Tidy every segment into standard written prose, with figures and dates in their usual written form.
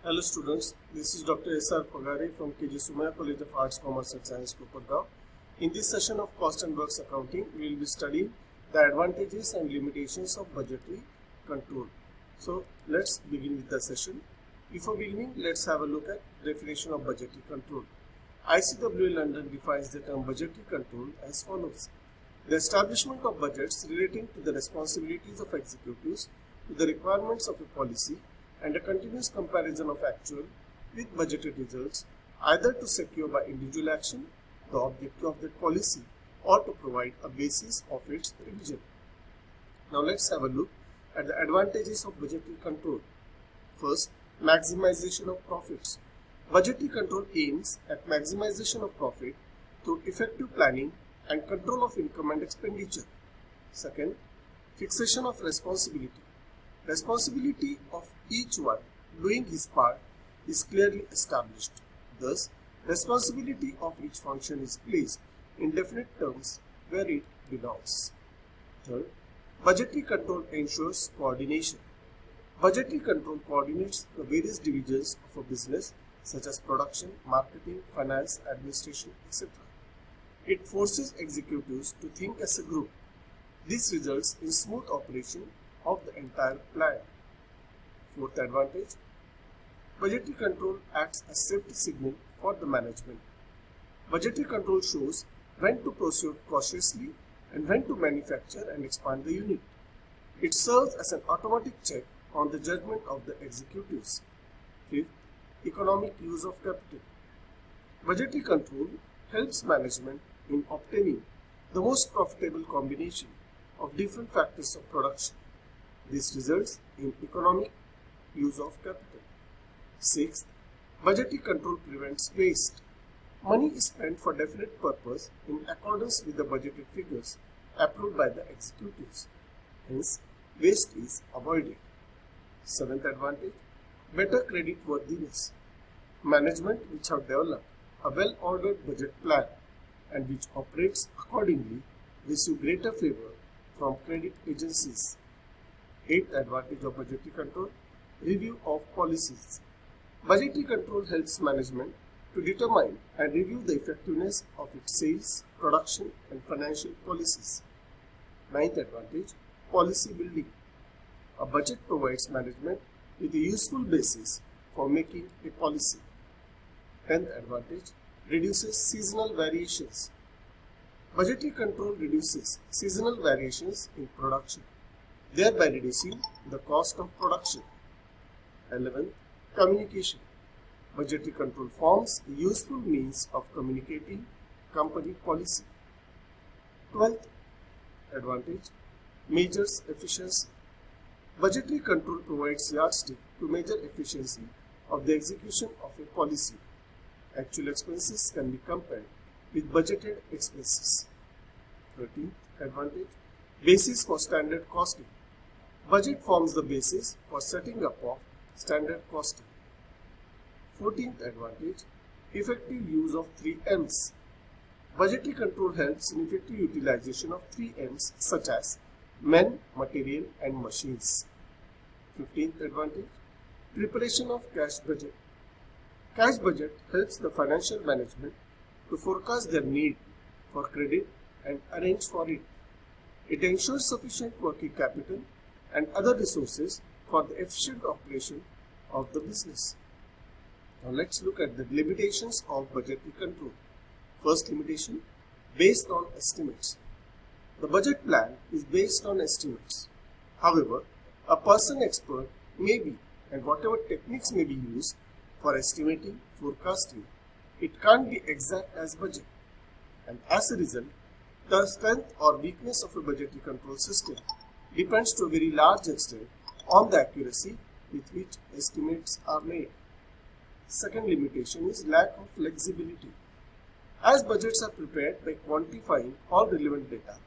Hello students, this is Dr. S.R. Pagare from KG Sumaya College of Arts, Commerce and Science, Kopargaon. In this session of Cost and Works Accounting, we will be studying the advantages and limitations of budgetary control. So let's begin with the session. Before beginning, let's have a look at definition of budgetary control. ICWA London defines the term budgetary control as follows. The establishment of budgets relating to the responsibilities of executives to the requirements of a policy and a continuous comparison of actual with budgeted results, either to secure by individual action the objective of that policy or to provide a basis of its revision. Now let's have a look at the advantages of budgetary control. First, maximization of profits. Budgetary control aims at maximization of profit through effective planning and control of income and expenditure. Second, fixation of responsibility. Responsibility of each one doing his part is clearly established. Thus, responsibility of each function is placed in definite terms where it belongs. Third, budgetary control ensures coordination. Budgetary control coordinates the various divisions of a business such as production, marketing, finance, administration, etc. It forces executives to think as a group. This results in smooth operation of the entire plan. Fourth advantage, budgetary control acts as safety signal for the management. Budgetary control shows when to proceed cautiously and when to manufacture and expand the unit. It serves as an automatic check on the judgment of the executives. Fifth, economic use of capital. Budgetary control helps management in obtaining the most profitable combination of different factors of production. This results in economic use of capital. Sixth, budgetary control prevents waste. Money is spent for definite purpose in accordance with the budgeted figures approved by the executives. Hence, waste is avoided. Seventh advantage, better credit worthiness. Management which have developed a well-ordered budget plan and which operates accordingly receive greater favor from credit agencies. Eighth advantage of budgetary control, review of policies. Budgetary control helps management to determine and review the effectiveness of its sales, production and financial policies. Ninth advantage, policy building. A budget provides management with a useful basis for making a policy. 10th advantage, reduces seasonal variations. Budgetary control reduces seasonal variations in production, thereby reducing the cost of production. 11th, communication. Budgetary control forms a useful means of communicating company policy. 12th advantage, measures efficiency. Budgetary control provides yardstick to measure efficiency of the execution of a policy. Actual expenses can be compared with budgeted expenses. 13th advantage, basis for standard costing. Budget forms the basis for setting up of standard costing. 14th advantage, effective use of 3 M's. Budgetary control helps in effective utilization of 3 M's such as men, material and machines. 15th advantage, preparation of cash budget. Cash budget helps the financial management to forecast their need for credit and arrange for it. It ensures sufficient working capital and other resources for the efficient operation of the business. Now let's look at the limitations of budgetary control. First limitation, based on estimates. The budget plan is based on estimates. However, a person expert may be, and whatever techniques may be used for estimating, forecasting, it can't be exact as budget. And as a result, the strength or weakness of a budgetary control system depends to a very large extent on the accuracy with which estimates are made. Second limitation is lack of flexibility. As budgets are prepared by quantifying all relevant data,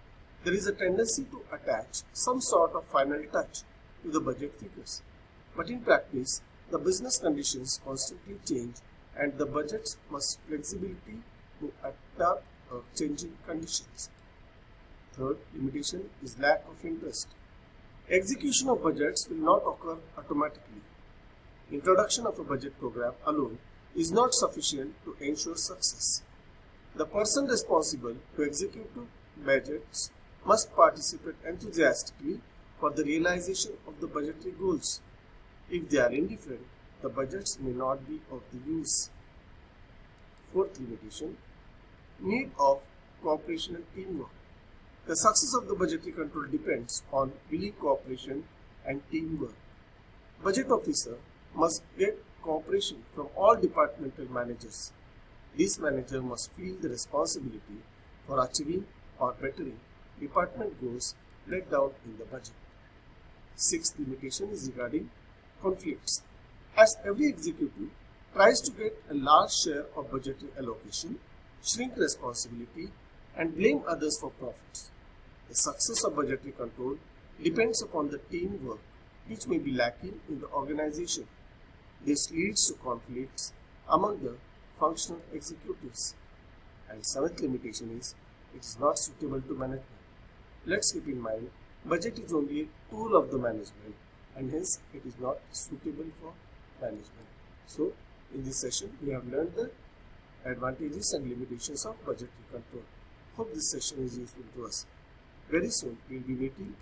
there is a tendency to attach some sort of final touch to the budget figures. But in practice, the business conditions constantly change and the budgets must flexibility to adapt changing conditions. Third limitation is lack of interest. Execution of budgets will not occur automatically. Introduction of a budget program alone is not sufficient to ensure success. The person responsible to execute budgets must participate enthusiastically for the realization of the budgetary goals. If they are indifferent, the budgets may not be of the use. Fourth limitation, need of cooperation and teamwork. The success of the budgetary control depends on willing cooperation and teamwork. Budget officer must get cooperation from all departmental managers. This manager must feel the responsibility for achieving or bettering department goals laid down in the budget. Sixth limitation is regarding conflicts. As every executive tries to get a large share of budgetary allocation, shrink responsibility, and blame others for profits, the success of budgetary control depends upon the teamwork which may be lacking in the organization. This leads to conflicts among the functional executives. And seventh limitation is it is not suitable to management. Let's keep in mind, budget is only a tool of the management and hence it is not suitable for management. So, in this session, we have learned the advantages and limitations of budgetary control. Hope this session is useful to us. Very soon, we will be meeting